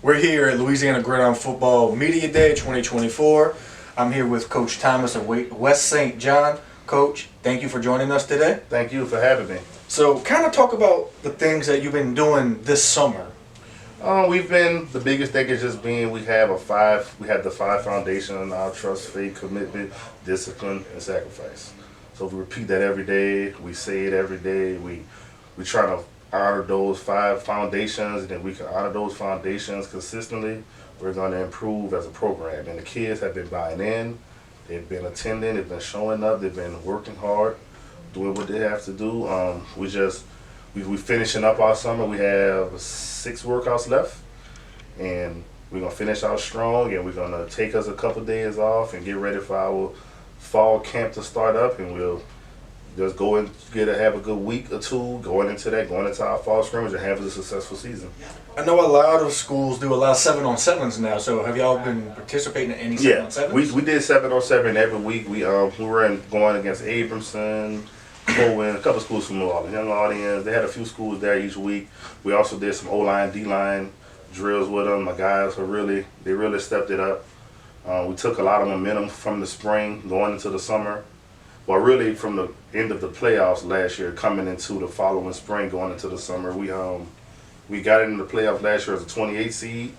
We're here at Louisiana Gridiron Football Media Day 2024. I'm here with Coach Thomas of West St. John. Coach, thank you for joining us today. Thank you for having me. So, kind of talk about the things that you've been doing this summer. The biggest thing is just being, we have the five foundation: our trust, faith, commitment, discipline, and sacrifice. So we repeat that every day. We say it every day. We try to honor those five foundations, and then we can honor those foundations consistently. We're going to improve as a program. And the kids have been buying in. They've been attending. They've been showing up. They've been working hard, doing what they have to do. We finishing up our summer. We have 6 workouts left, and we're gonna finish out strong. And we're gonna take us a couple days off and get ready for our fall camp to start up. And we'll just go and have a good week or two going into our fall scrimmage and have a successful season. I know a lot of schools do a lot of 7-on-7s now. So, have y'all been participating in any 7-on-7s? We did 7-on-7 every week. We were going against Abramson, Cohen, a couple of schools from New Orleans, young audience. They had a few schools there each week. We also did some O-line, D-line drills with them. My guys really stepped it up. We took a lot of momentum from the spring going into the summer. Well, really from the end of the playoffs last year, coming into the following spring, going into the summer. We got into the playoffs last year as a 28 seed,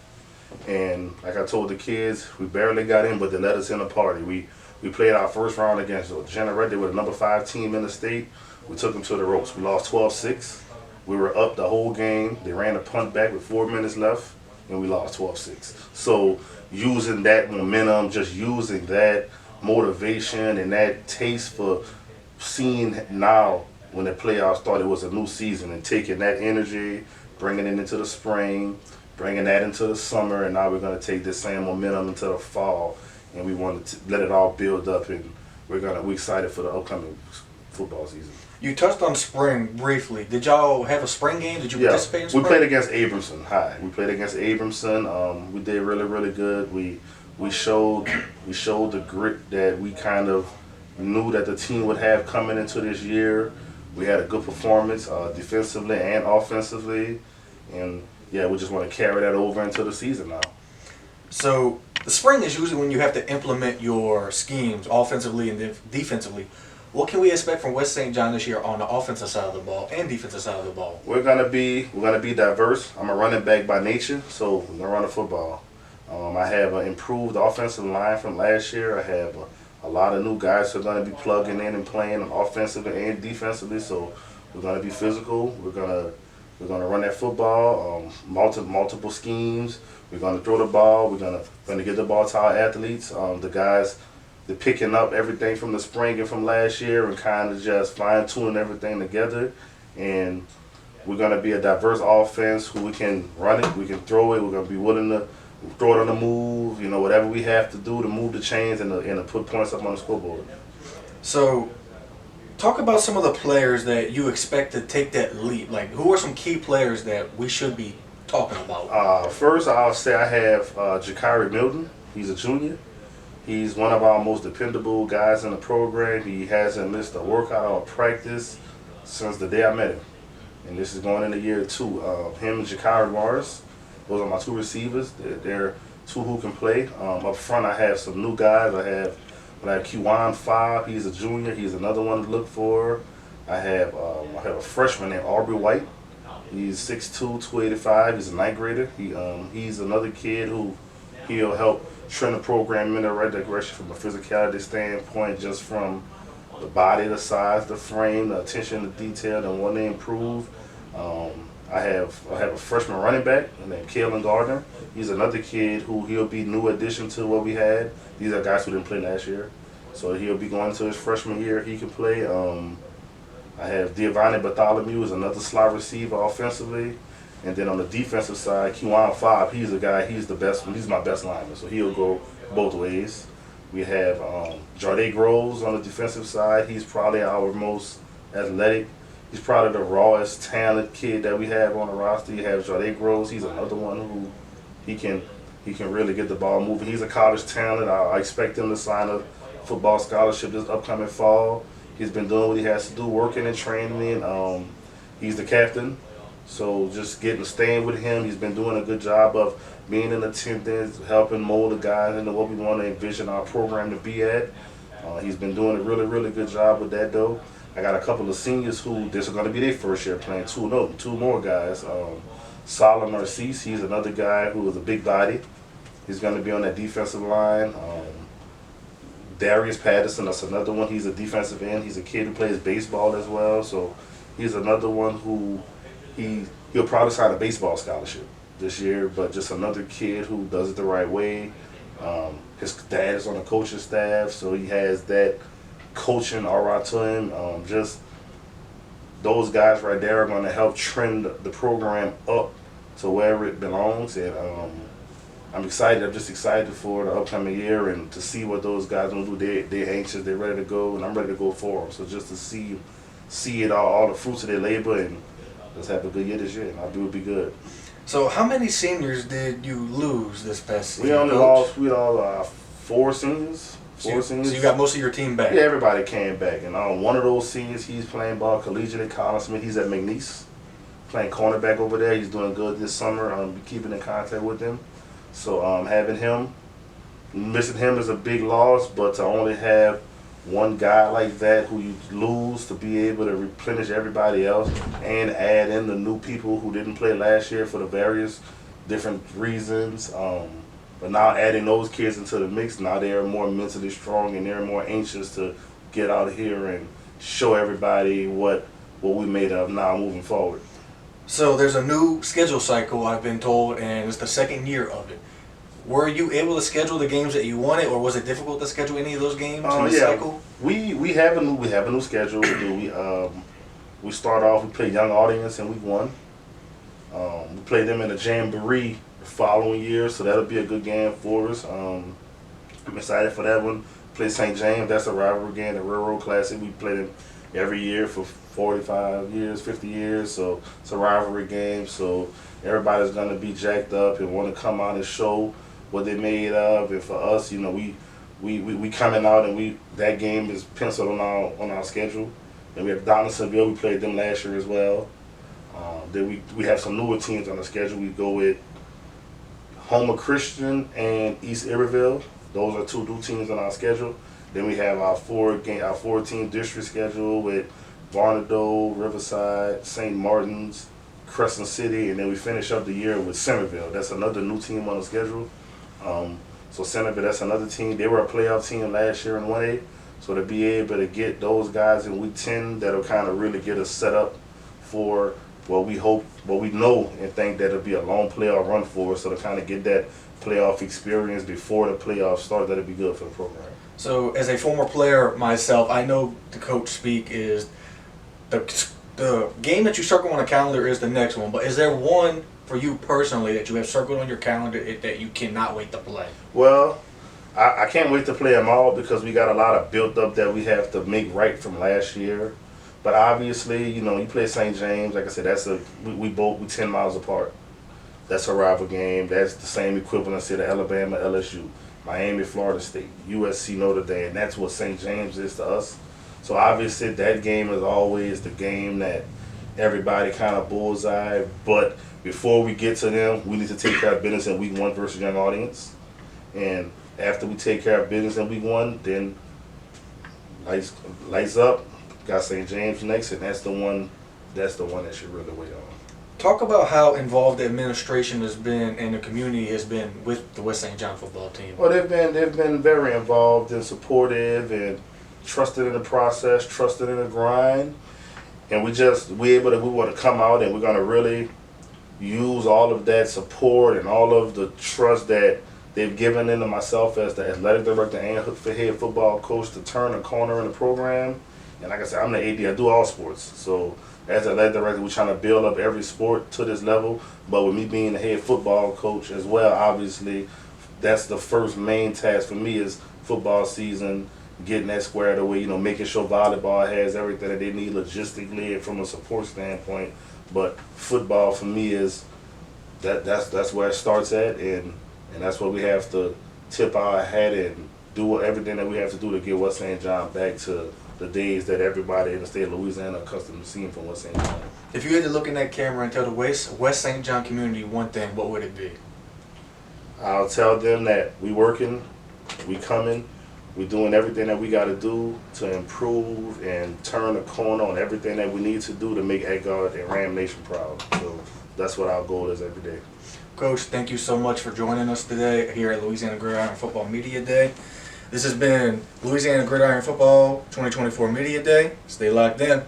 and like I told the kids, we barely got in, but they let us in the party. We played our first round against Derron. They were the number 5 team in the state. We took them to the ropes. We lost 12-6. We were up the whole game. They ran a punt back with 4 minutes left, and we lost 12-6. So using that momentum, just using that motivation and that taste for seeing now when the playoffs started, it was a new season, and taking that energy, bringing it into the spring, bringing that into the summer, and now we're going to take this same momentum into the fall. And we want to let it all build up, and we're excited for the upcoming football season. You touched on spring briefly. Did y'all have a spring game? Did you participate in spring? We played against Abramson High. We played against Abramson. We did really good. We showed the grit that we kind of knew that the team would have coming into this year. We had a good performance defensively and offensively, and we just want to carry that over into the season now. So the spring is usually when you have to implement your schemes offensively and defensively. What can we expect from West St. John this year on the offensive side of the ball and defensive side of the ball? We're gonna be diverse. I'm a running back by nature, so we're gonna run the football. I have an improved offensive line from last year. I have a lot of new guys who are gonna be plugging in and playing offensively and defensively. So we're gonna be physical. We're gonna run that football. Multiple schemes. We're gonna throw the ball. We're gonna get the ball to our athletes. The guys, they're picking up everything from the spring and from last year and kind of just fine tuning everything together. And we're gonna be a diverse offense who we can run it, we can throw it. We're gonna be willing to throw it on the move. Whatever we have to do to move the chains and to put points up on the scoreboard. So, talk about some of the players that you expect to take that leap. Like, who are some key players that we should be talking about? First, I'll say I have Jakari Milton. He's a junior. He's one of our most dependable guys in the program. He hasn't missed a workout or practice since the day I met him. And this is going into year 2. Him and Jakari Morris, those are my 2 receivers. They're 2 who can play. Up front, I have some new guys. I have Kiwan 5. He's a junior. He's another one to look for. I have a freshman named Aubrey White. He's 6'2", 285. He's a 9th grader. He's another kid who he'll help trend the program in the right direction from a physicality standpoint, just from the body, the size, the frame, the attention to detail, and want to improve. I have a freshman running back named Kalen Gardner. He's another kid who he'll be new addition to what we had. These are guys who didn't play last year, so he'll be going to his freshman year. He can play. I have Giovanni Bartholomew is another slot receiver offensively. And then on the defensive side, Kiwan 5, he's a guy, he's the best one. He's my best lineman, so he'll go both ways. We have Jardé Groves on the defensive side. He's probably our most athletic. He's probably the rawest talent kid that we have on the roster. You have Jardé Groves. He's another one who he can really get the ball moving. He's a college talent. I expect him to sign a football scholarship this upcoming fall. He's been doing what he has to do, working and training. He's the captain. So just staying with him, he's been doing a good job of being in attendance, helping mold the guys into what we want to envision our program to be at. He's been doing a really, really good job with that, though. I got a couple of seniors who this is going to be their first year playing. Two more guys. Solomon Narcisse, he's another guy who is a big body. He's going to be on that defensive line. Darius Patterson, that's another one. He's a defensive end. He's a kid who plays baseball as well. So he's another one who he'll probably sign a baseball scholarship this year, but just another kid who does it the right way. His dad is on the coaching staff, so he has that coaching aura to him. Just those guys right there are going to help trend the program up to wherever it belongs. And I'm excited. I'm just excited for the upcoming year and to see what those guys are going to do. They're anxious. They're ready to go, and I'm ready to go for them. So just to see it all the fruits of their labor, and let's have a good year this year, and I do it be good. So how many seniors did you lose this past season? We only lost 4 seniors. So you got most of your team back? Yeah, everybody came back. And one of those seniors, he's playing ball collegiate at Colin Smith. He's at McNeese, playing cornerback over there. He's doing good this summer. I'm keeping in contact with him. So missing him is a big loss, but to only have one guy like that who you lose, to be able to replenish everybody else and add in the new people who didn't play last year for the various different reasons. But now adding those kids into the mix, now they're more mentally strong and they're more anxious to get out here and show everybody what we made of now moving forward. So there's a new schedule cycle, I've been told, and it's the second year of it. Were you able to schedule the games that you wanted, or was it difficult to schedule any of those games in the cycle? We have a new schedule. We start off. We play Young Audience in week 1. We play them in a jamboree the following year, so that'll be a good game for us. I'm excited for that one. Play St. James. That's a rivalry game, the Railroad Classic. We play them every year for 45 years, 50 years. So it's a rivalry game. So everybody's gonna be jacked up and want to come out and show what they're made of. And for us, we coming out, and that game is penciled on our schedule. And we have Donaldsonville. We played them last year as well. Then we have some newer teams on the schedule. We go with Homer Christian and East Iberville. Those are 2 new teams on our schedule. Then we have our 4-team district schedule with Varnado, Riverside, St. Martin's, Crescent City, and then we finish up the year with Centerville. That's another new team on the schedule. So Centerville, that's another team. They were a playoff team last year in 1A. So to be able to get those guys in week 10, that'll kind of really get us set up for what we hope, what we know and think that'll be a long playoff run for us. So to kind of get that playoff experience before the playoffs start, that'll be good for the program. So as a former player myself, I know the coach speak is the game that you circle on the calendar is the next one. But is there one for you personally that you have circled on your calendar that you cannot wait to play? Well, I can't wait to play them all because we got a lot of built up that we have to make right from last year. But obviously, you play St. James. Like I said, we 10 miles apart. That's a rival game. That's the same equivalency to Alabama, LSU, Miami, Florida State, USC, Notre Dame. That's what St. James is to us. So obviously, that game is always the game that everybody kind of bullseye. But before we get to them, we need to take care of business in week 1 versus Young Audience. And after we take care of business in week 1, then lights up. Got St. James next, and that's the one that should really wait on. Talk about how involved the administration has been and the community has been with the West St. John football team. Well, they've been very involved and supportive and trusted in the process, trusted in the grind, and we want to come out and we're going to really use all of that support and all of the trust that they've given into myself as the athletic director and head football coach to turn a corner in the program. And like I said, I'm the AD. I do all sports. So as an athletic director, we're trying to build up every sport to this level. But with me being the head football coach as well, obviously, that's the first main task for me is football season, getting that squared away, making sure volleyball has everything that they need logistically and from a support standpoint. But football for me is that's where it starts at, and that's where we have to tip our hat and do everything that we have to do to get West St. John back to the days that everybody in the state of Louisiana are accustomed to seeing from West St. John. If you had to look in that camera and tell the West St. John community one thing, what would it be? I'll tell them that we working, we coming, we doing everything that we got to do to improve and turn the corner on everything that we need to do to make Edgar and Ram Nation proud. So that's what our goal is every day. Coach, thank you so much for joining us today here at Louisiana Gridiron Football Media Day. This has been Louisiana Gridiron Football 2024 Media Day. Stay locked in.